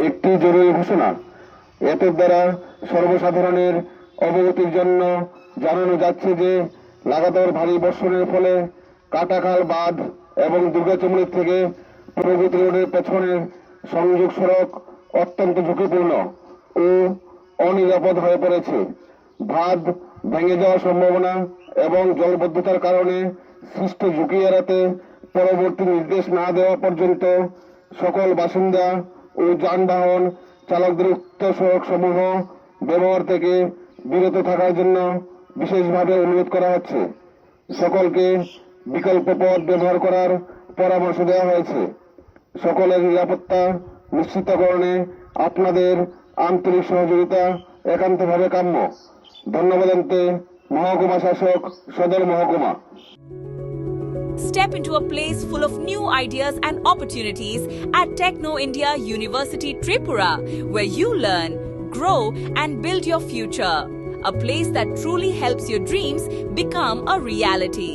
একটি জরুরি ঘোষণা। এতদ দ্বারা সর্বসাধারণের অবগতির জন্য জানানো যাচ্ছে যে লাগাতার ভারী বর্ষণের ফলে কাটাখাল বাঁধ এবং দুর্গাচমনি থেকে প্রগতি রোডের পেছনের সংযোগ সড়ক অত্যন্ত ঝুঁকিপূর্ণ ও অনিরাপদ হয়ে পড়েছে। বাঁধ ভেঙে যাওয়ার সম্ভাবনা এবং জলবদ্ধতার কারণে সৃষ্ট ঝুঁকি এড়াতে পরবর্তী নির্দেশ না দেওয়া পর্যন্ত সকল বাসিন্দা ও যানবাহন চালকদের উক্ত সড়ক সমূহ ব্যবহার থেকে বিরত থাকার জন্য বিশেষভাবে অনুরোধ করা হচ্ছে। সকলকে বিকল্প পথ ব্যবহার করার পরামর্শ দেওয়া হয়েছে। সকলের নিরাপত্তা নিশ্চিতকরণে আপনাদের আন্তরিক সহযোগিতা একান্তভাবে কাম্য। ধন্যবাদ। মহকুমা শাসক, সদর মহকুমা। Step into a place full of new ideas and opportunities at Techno India University Tripura, where you learn, grow, and build your future. A place that truly helps your dreams become a reality.